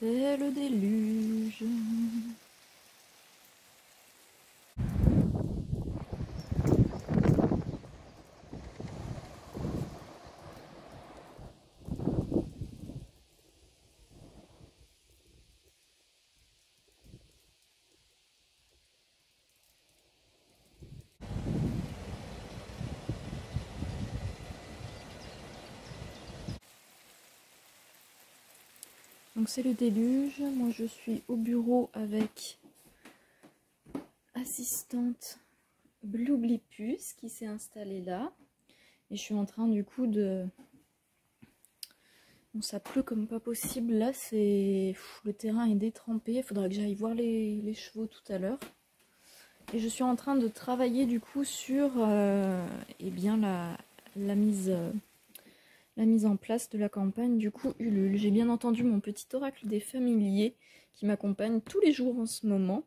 C'est le déluge. Donc c'est le déluge. Moi je suis au bureau avec assistante Bloublipus qui s'est installée là. Et je suis en train du coup de... Bon, ça pleut comme pas possible. Là c'est... Le terrain est détrempé. Il faudra que j'aille voir les chevaux tout à l'heure. Et je suis en train de travailler du coup sur eh bien la mise en place de la campagne du coup Ulule. J'ai bien entendu mon petit oracle des familiers qui m'accompagne tous les jours en ce moment.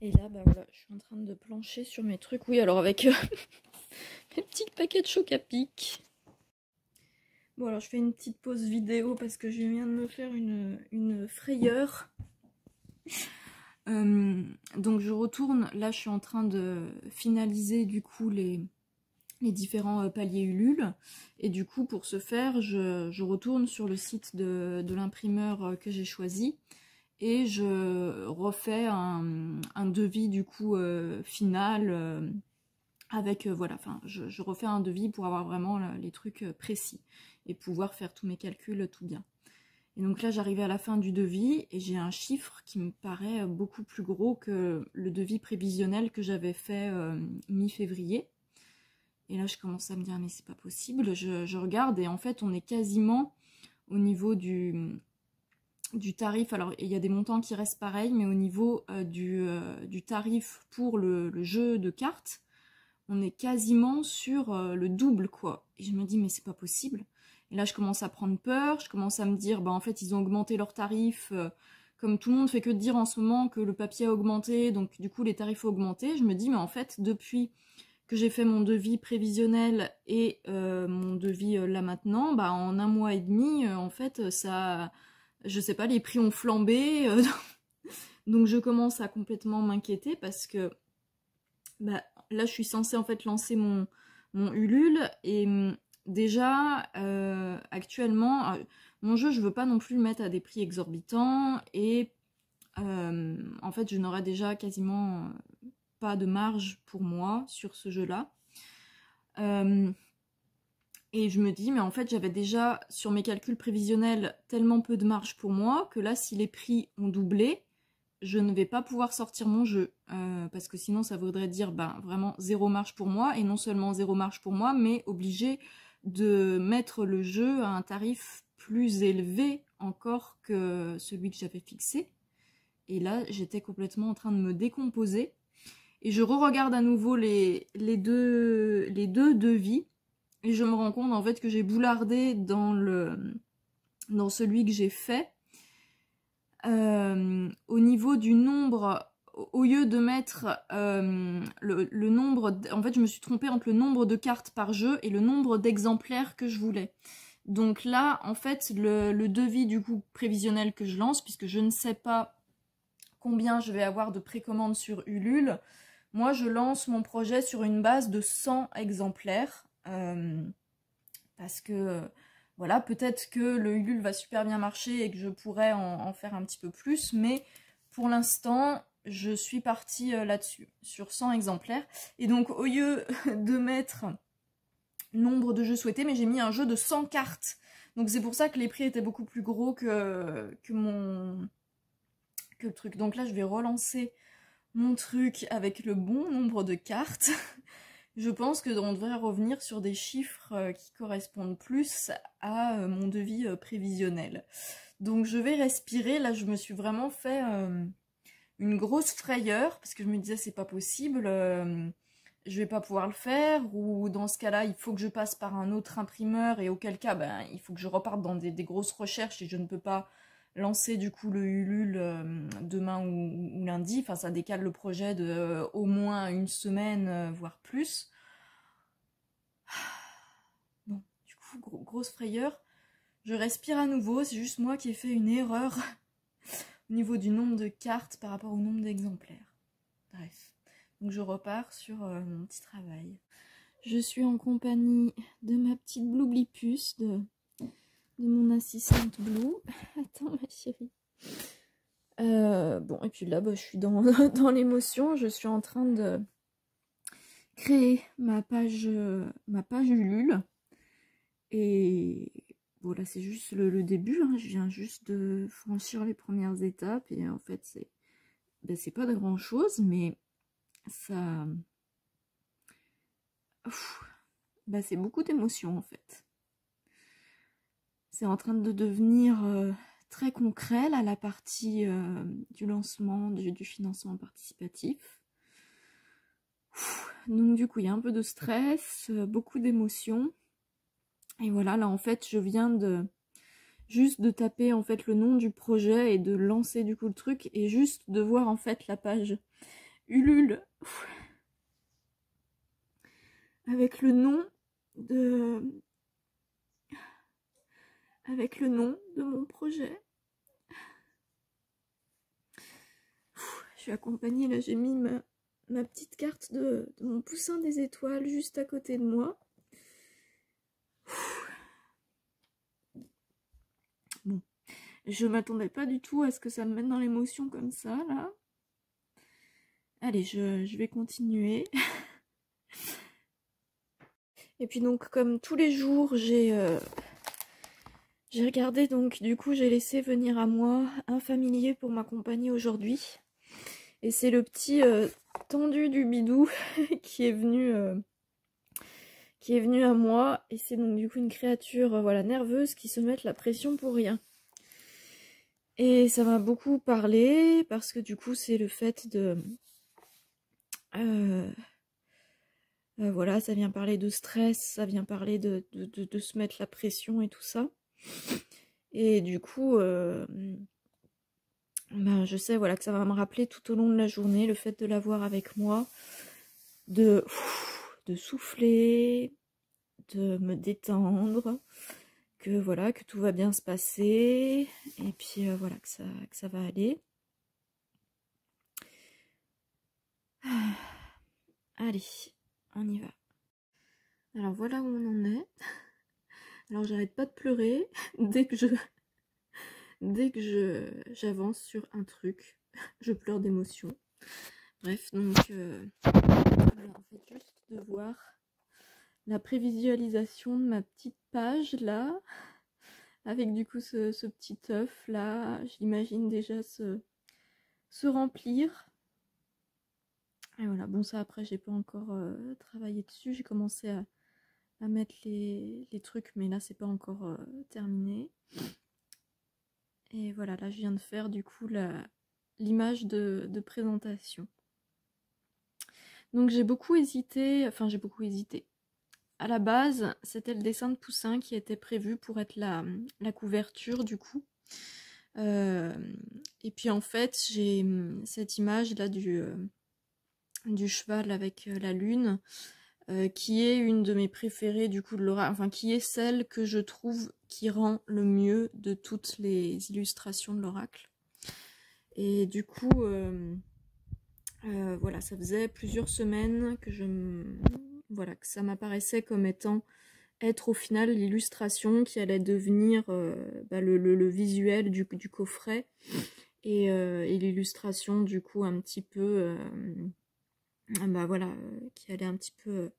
Et là, bah voilà, je suis en train de plancher sur mes trucs. Oui, alors avec mes petits paquets de choc à pic. Bon, alors je fais une petite pause vidéo parce que je viens de me faire une frayeur. Donc je retourne, là je suis en train de finaliser du coup les différents paliers Ulule. Et du coup, pour ce faire, je retourne sur le site de l'imprimeur que j'ai choisi. Et je refais un devis du coup final avec, voilà, enfin, je refais un devis pour avoir vraiment les trucs précis et pouvoir faire tous mes calculs tout bien. Et donc là, j'arrivais à la fin du devis et j'ai un chiffre qui me paraît beaucoup plus gros que le devis prévisionnel que j'avais fait mi-février. Et là, je commence à me dire, mais c'est pas possible. Je regarde et en fait, on est quasiment au niveau du tarif. Alors, il y a des montants qui restent pareils, mais au niveau du tarif pour le jeu de cartes, on est quasiment sur le double, quoi. Et je me dis, mais c'est pas possible. Et là, je commence à prendre peur. Je commence à me dire, bah en fait, ils ont augmenté leurs tarifs. Comme tout le monde fait que de dire en ce moment que le papier a augmenté, donc du coup, les tarifs ont augmenté. Je me dis, mais en fait, depuis que j'ai fait mon devis prévisionnel et mon devis là maintenant, bah en un mois et demi, en fait, ça, je sais pas, les prix ont flambé, donc je commence à complètement m'inquiéter parce que bah, là je suis censée en fait lancer mon Ulule et déjà actuellement mon jeu je veux pas non plus le mettre à des prix exorbitants et en fait je n'aurai déjà quasiment pas de marge pour moi sur ce jeu-là. Et je me dis, mais en fait, j'avais déjà, sur mes calculs prévisionnels, tellement peu de marge pour moi, que là, si les prix ont doublé, je ne vais pas pouvoir sortir mon jeu. Parce que sinon, ça voudrait dire, ben, vraiment zéro marge pour moi, et non seulement zéro marge pour moi, mais obligé de mettre le jeu à un tarif plus élevé encore que celui que j'avais fixé. Et là, j'étais complètement en train de me décomposer. Et je re-regarde à nouveau les deux devis. Et je me rends compte en fait que j'ai boulardé dans celui que j'ai fait. Au niveau du nombre, au lieu de mettre le nombre, en fait je me suis trompée entre le nombre de cartes par jeu et le nombre d'exemplaires que je voulais. Donc là, en fait, le devis du coup prévisionnel que je lance, puisque je ne sais pas combien je vais avoir de précommandes sur Ulule, moi je lance mon projet sur une base de 100 exemplaires. Parce que voilà, peut-être que le Ulule va super bien marcher et que je pourrais en faire un petit peu plus, mais pour l'instant, je suis partie là-dessus, sur 100 exemplaires. Et donc, au lieu de mettre nombre de jeux souhaités, mais j'ai mis un jeu de 100 cartes. Donc c'est pour ça que les prix étaient beaucoup plus gros que le truc. Donc là, je vais relancer mon truc avec le bon nombre de cartes. Je pense qu'on devrait revenir sur des chiffres qui correspondent plus à mon devis prévisionnel. Donc je vais respirer. Là, je me suis vraiment fait une grosse frayeur parce que je me disais c'est pas possible, je vais pas pouvoir le faire, ou dans ce cas-là, il faut que je passe par un autre imprimeur et auquel cas, ben, il faut que je reparte dans des grosses recherches et je ne peux pas lancer du coup le Ulule demain ou lundi. Enfin, ça décale le projet de au moins une semaine, voire plus. Bon, du coup, grosse frayeur. Je respire à nouveau, c'est juste moi qui ai fait une erreur au niveau du nombre de cartes par rapport au nombre d'exemplaires. Bref, donc je repars sur mon petit travail. Je suis en compagnie de ma petite Bloublipus, de mon assistante Blue. Attends ma chérie. Bon, et puis là, bah, je suis dans, dans l'émotion. Je suis en train de créer ma page Ulule. Et bon, là, c'est juste le début. Hein. Je viens juste de franchir les premières étapes. Et en fait, c'est pas de grand chose, mais ça... Bah, c'est beaucoup d'émotions, en fait. C'est en train de devenir très concret, là, la partie du lancement, du financement participatif. Donc du coup, il y a un peu de stress, beaucoup d'émotions. Et voilà, là, en fait, je viens juste de taper, en fait, le nom du projet et de lancer, du coup, le truc. Et juste de voir, en fait, la page Ulule. Avec le nom de mon projet. Je suis accompagnée, là j'ai mis ma petite carte de mon poussin des étoiles juste à côté de moi. Bon, je m'attendais pas du tout à ce que ça me mette dans l'émotion comme ça, là. Allez, je vais continuer. Et puis donc, comme tous les jours, j'ai regardé, donc du coup, j'ai laissé venir à moi un familier pour m'accompagner aujourd'hui. Et c'est le petit tendu du bidou qui est venu à moi. Et c'est donc du coup une créature voilà, nerveuse qui se met la pression pour rien. Et ça m'a beaucoup parlé parce que du coup c'est le fait de... voilà, ça vient parler de stress, ça vient parler de se mettre la pression et tout ça. Et du coup... ben, je sais voilà, que ça va me rappeler tout au long de la journée le fait de l'avoir avec moi, de souffler, de me détendre, que voilà, que tout va bien se passer, et puis voilà, que ça va aller. Allez, on y va. Alors voilà où on en est. Alors j'arrête pas de pleurer dès que j'avance sur un truc, je pleure d'émotion. Bref, donc voilà, en fait juste de voir la prévisualisation de ma petite page là, avec du coup ce petit œuf là, j'imagine déjà se remplir. Et voilà, bon ça après j'ai pas encore travaillé dessus, j'ai commencé à mettre les trucs, mais là c'est pas encore terminé. Et voilà, là je viens de faire du coup l'image de présentation. Donc j'ai beaucoup hésité, à la base, c'était le dessin de poussin qui était prévu pour être la couverture du coup. Et puis en fait, j'ai cette image là du cheval avec la lune, qui est une de mes préférées du coup de l'oracle, enfin qui est celle que je trouve qui rend le mieux de toutes les illustrations de l'oracle. Et du coup, voilà, ça faisait plusieurs semaines que voilà, que ça m'apparaissait comme être au final l'illustration qui allait devenir le visuel du coffret, et l'illustration du coup un petit peu voilà, qui allait un petit peu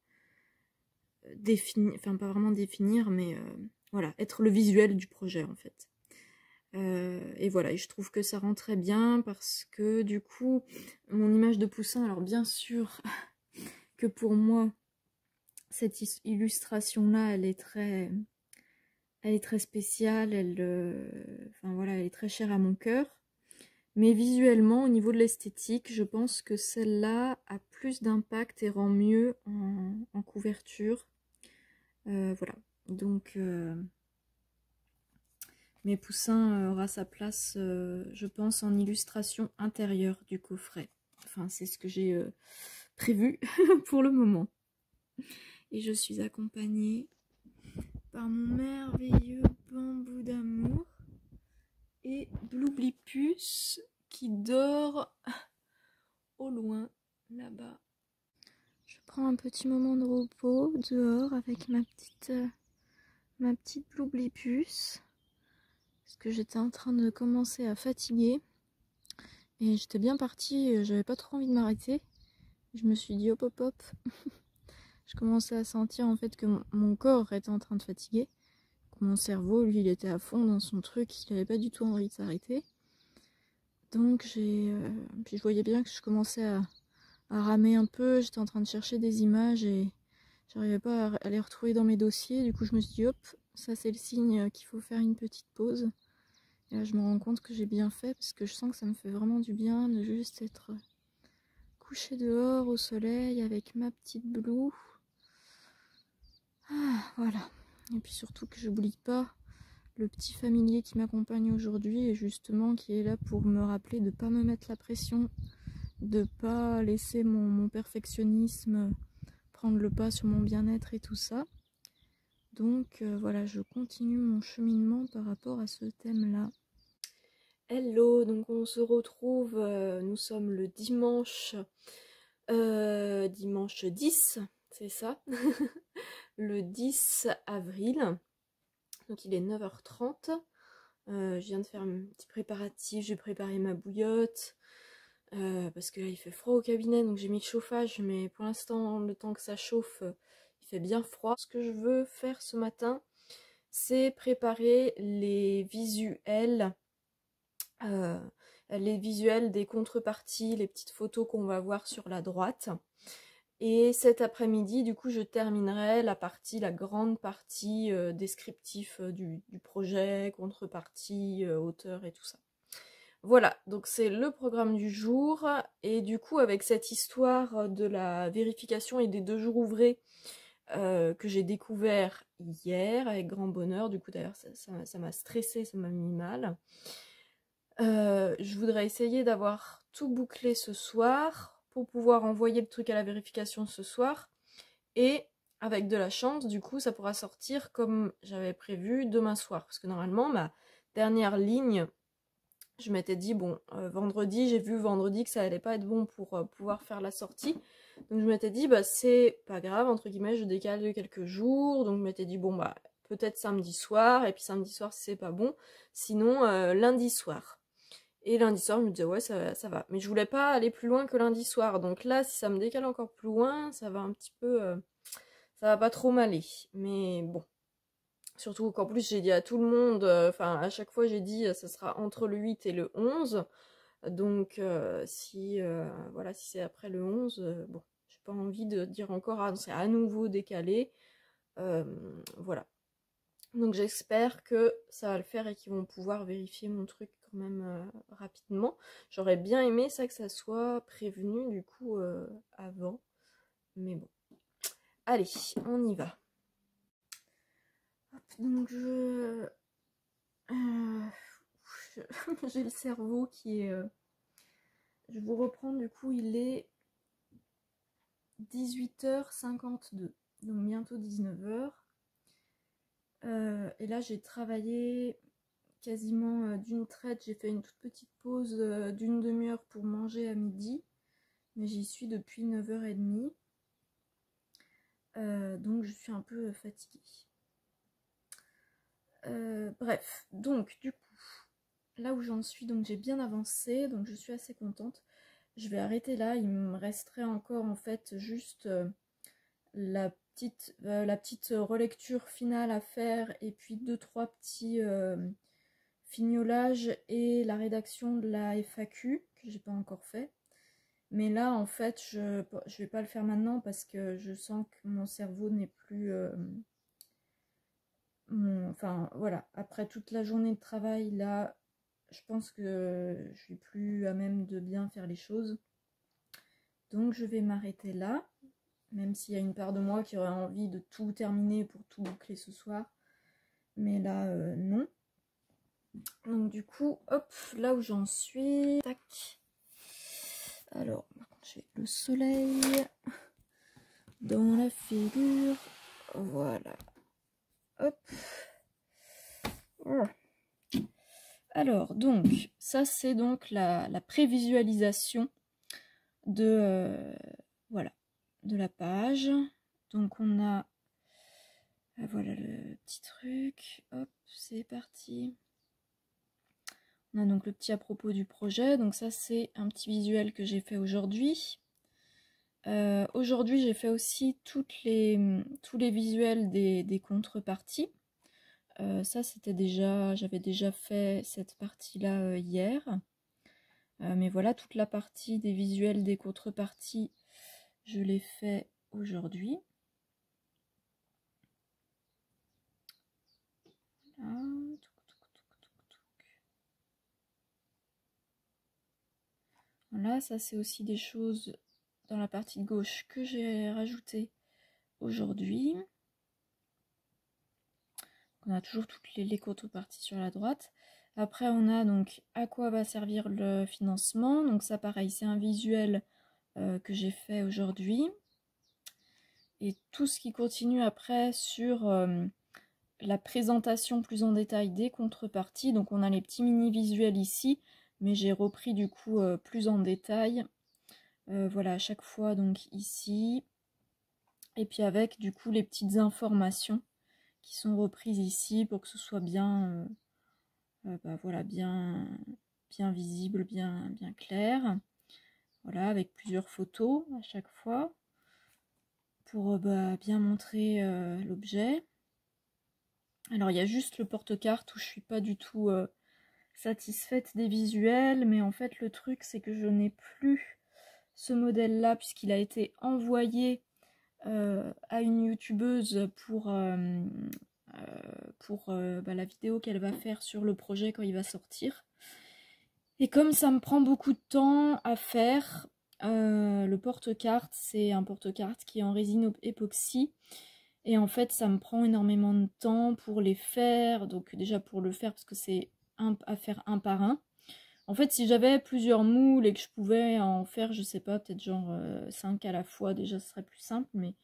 définir, enfin pas vraiment définir, mais voilà, être le visuel du projet en fait. Et voilà, et je trouve que ça rend très bien parce que du coup mon image de poussin, alors bien sûr que pour moi cette illustration là elle est très spéciale, enfin voilà, elle est très chère à mon cœur, mais visuellement au niveau de l'esthétique je pense que celle-là a plus d'impact et rend mieux en couverture. Voilà, donc mes poussins aura sa place, je pense, en illustration intérieure du coffret. Enfin, c'est ce que j'ai prévu pour le moment. Et je suis accompagnée par mon merveilleux bambou d'amour et Bloublipus qui dort au loin là-bas. Je prends un petit moment de repos dehors avec ma petite Bloublipus parce que j'étais en train de commencer à fatiguer et j'étais bien partie, j'avais pas trop envie de m'arrêter. Je me suis dit hop hop hop. Je commençais à sentir en fait que mon corps était en train de fatiguer. Mon cerveau, lui, il était à fond dans son truc, il n'avait pas du tout envie de s'arrêter. Donc puis je voyais bien que je commençais à ramer un peu, j'étais en train de chercher des images et j'arrivais pas à les retrouver dans mes dossiers. Du coup je me suis dit hop, ça c'est le signe qu'il faut faire une petite pause. Et là je me rends compte que j'ai bien fait parce que je sens que ça me fait vraiment du bien de juste être couchée dehors au soleil avec ma petite Blue. Ah, voilà. Et puis surtout que j'oublie pas le petit familier qui m'accompagne aujourd'hui et justement qui est là pour me rappeler de pas me mettre la pression, de pas laisser mon perfectionnisme prendre le pas sur mon bien-être et tout ça. Donc voilà, je continue mon cheminement par rapport à ce thème-là. Hello, donc on se retrouve, nous sommes le dimanche 10, c'est ça, le 10 avril. Donc il est 9h30, je viens de faire un petit préparatif, j'ai préparé ma bouillotte, parce que là il fait froid au cabinet, donc j'ai mis le chauffage, mais pour l'instant, le temps que ça chauffe, il fait bien froid. Ce que je veux faire ce matin, c'est préparer les visuels des contreparties, les petites photos qu'on va voir sur la droite. Et cet après-midi, du coup, je terminerai la grande partie descriptif du projet, contrepartie, auteur et tout ça. Voilà, donc c'est le programme du jour. Et du coup, avec cette histoire de la vérification et des 2 jours ouvrés que j'ai découvert hier avec grand bonheur, du coup d'ailleurs ça m'a stressée, ça m'a mis mal. Je voudrais essayer d'avoir tout bouclé ce soir pour pouvoir envoyer le truc à la vérification ce soir. Et avec de la chance, du coup, ça pourra sortir comme j'avais prévu demain soir. Parce que normalement, ma dernière ligne, je m'étais dit, bon, vendredi, j'ai vu vendredi que ça allait pas être bon pour pouvoir faire la sortie. Donc je m'étais dit, bah c'est pas grave, entre guillemets, je décale de quelques jours. Donc je m'étais dit, bon, bah peut-être samedi soir. Et puis samedi soir, c'est pas bon. Sinon, lundi soir. Et lundi soir, je me disais, ouais, ça va. Mais je voulais pas aller plus loin que lundi soir. Donc là, si ça me décale encore plus loin, ça va un petit peu... ça va pas trop m'aller. Mais bon. Surtout qu'en plus, j'ai dit à tout le monde... Enfin, à chaque fois, j'ai dit, ça sera entre le 8 et le 11. Donc, voilà, si c'est après le 11, bon, j'ai pas envie de dire encore, ah, c'est à nouveau décalé. Voilà. Donc j'espère que ça va le faire et qu'ils vont pouvoir vérifier mon truc quand même rapidement. J'aurais bien aimé ça que ça soit prévenu du coup avant. Mais bon. Allez, on y va. Hop, donc j'ai le cerveau qui est... je vous reprends, du coup il est 18h52. Donc bientôt 19h. Et là j'ai travaillé quasiment d'une traite. J'ai fait une toute petite pause d'une demi-heure pour manger à midi, mais j'y suis depuis 9h30, donc je suis un peu fatiguée. Bref, donc du coup là où j'en suis, donc j'ai bien avancé, donc je suis assez contente. Je vais arrêter là, il me resterait encore en fait juste la petite relecture finale à faire, et puis 2-3 petits fignolage et la rédaction de la FAQ que j'ai pas encore fait. Mais là en fait je vais pas le faire maintenant parce que je sens que mon cerveau n'est plus enfin voilà, après toute la journée de travail là, je pense que je suis plus à même de bien faire les choses. Donc je vais m'arrêter là, même s'il y a une part de moi qui aurait envie de tout terminer pour tout boucler ce soir. Mais là non. Donc du coup, hop, là où j'en suis, tac. Alors, j'ai le soleil dans la figure, voilà. Hop. Oh. Alors, donc, ça c'est donc la prévisualisation de, voilà, de la page. Donc on a, voilà le petit truc, hop, c'est parti. On a donc le petit à propos du projet, donc ça c'est un petit visuel que j'ai fait aujourd'hui. Aujourd'hui j'ai fait aussi tous les visuels des contreparties. Ça c'était déjà, j'avais déjà fait cette partie-là hier. Mais voilà, toute la partie des visuels des contreparties, je l'ai fait aujourd'hui. Voilà, ça c'est aussi des choses dans la partie de gauche que j'ai rajoutées aujourd'hui. On a toujours toutes les contreparties sur la droite. Après on a donc à quoi va servir le financement. Donc ça pareil, c'est un visuel que j'ai fait aujourd'hui. Et tout ce qui continue après sur la présentation plus en détail des contreparties. Donc on a les petits mini visuels ici, mais j'ai repris du coup plus en détail. Voilà, à chaque fois donc ici. Et puis avec du coup les petites informations qui sont reprises ici pour que ce soit bien, voilà, bien visible, bien clair. Voilà, avec plusieurs photos à chaque fois pour bien montrer l'objet. Alors il y a juste le porte-carte où je suis pas du tout satisfaite des visuels, mais en fait le truc c'est que je n'ai plus ce modèle là puisqu'il a été envoyé à une youtubeuse pour la vidéo qu'elle va faire sur le projet quand il va sortir. Et comme ça me prend beaucoup de temps à faire, le porte-carte c'est un porte-carte qui est en résine époxy. Et en fait, ça me prend énormément de temps pour les faire. Donc déjà pour le faire, parce que c'est à faire un par un. En fait, si j'avais plusieurs moules et que je pouvais en faire, je sais pas, peut-être genre 5 à la fois, déjà ce serait plus simple. Mais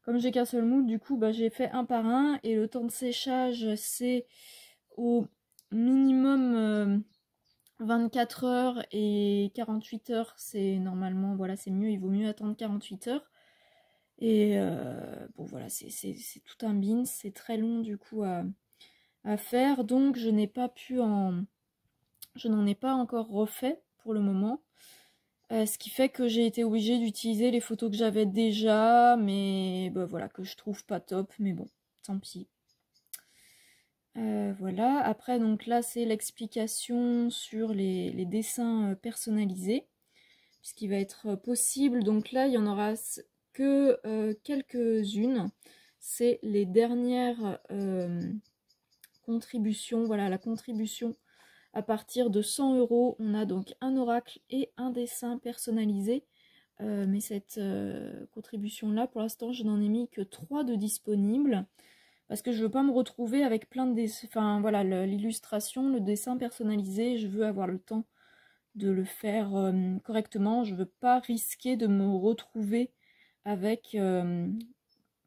comme j'ai qu'un seul moule, du coup, j'ai fait un par un. Et le temps de séchage, c'est au minimum 24 heures et 48 heures. C'est normalement, voilà, c'est mieux, il vaut mieux attendre 48 heures. Et bon voilà, c'est tout un beans, c'est très long du coup à faire, donc je n'ai pas pu je n'en ai pas encore refait pour le moment. Ce qui fait que j'ai été obligée d'utiliser les photos que j'avais déjà, mais voilà, que je trouve pas top, mais bon, tant pis. Voilà, après donc là c'est l'explication sur les dessins personnalisés, puisqu'il va être possible, donc là il y en aura que quelques-unes. C'est les dernières contributions. Voilà, la contribution à partir de 100 €. On a donc un oracle et un dessin personnalisé. Mais cette contribution-là, pour l'instant, je n'en ai mis que 3 de disponibles. Parce que je veux pas me retrouver avec plein de dessins. Enfin, voilà, l'illustration, le dessin personnalisé, je veux avoir le temps de le faire correctement. Je veux pas risquer de me retrouver avec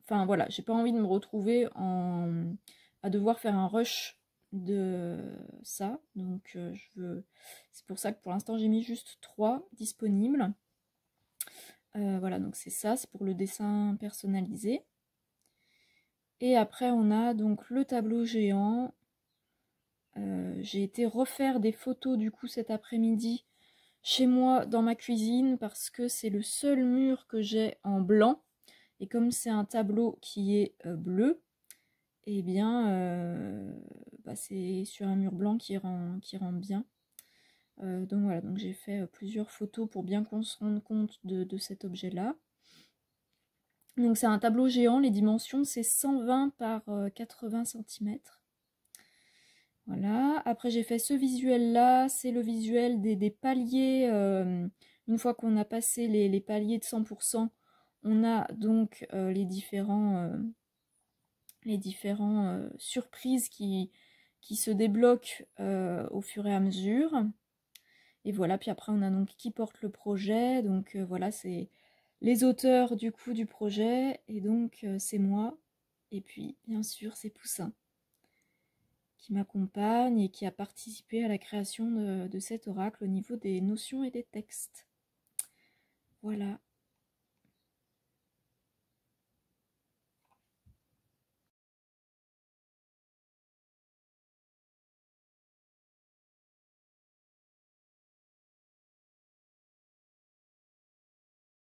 enfin voilà, j'ai pas envie de me retrouver à devoir faire un rush de ça. Donc c'est pour ça que pour l'instant j'ai mis juste 3 disponibles. Voilà, donc c'est ça, c'est pour le dessin personnalisé. Et après on a donc le tableau géant. J'ai été refaire des photos du coup cet après-midi chez moi dans ma cuisine parce que c'est le seul mur que j'ai en blanc. Et comme c'est un tableau qui est bleu, et bien c'est sur un mur blanc qui rend bien. Donc voilà, donc j'ai fait plusieurs photos pour bien qu'on se rende compte de cet objet là. Donc c'est un tableau géant, les dimensions c'est 120 par 80 cm. Voilà, après j'ai fait ce visuel là, c'est le visuel des paliers. Une fois qu'on a passé les paliers de 100%, on a donc les différents surprises qui se débloquent au fur et à mesure. Et voilà, puis après on a donc qui porte le projet, donc voilà, c'est les auteurs du coup du projet, et donc c'est moi, et puis bien sûr c'est Poussin qui m'accompagne et qui a participé à la création de cet oracle au niveau des notions et des textes. Voilà.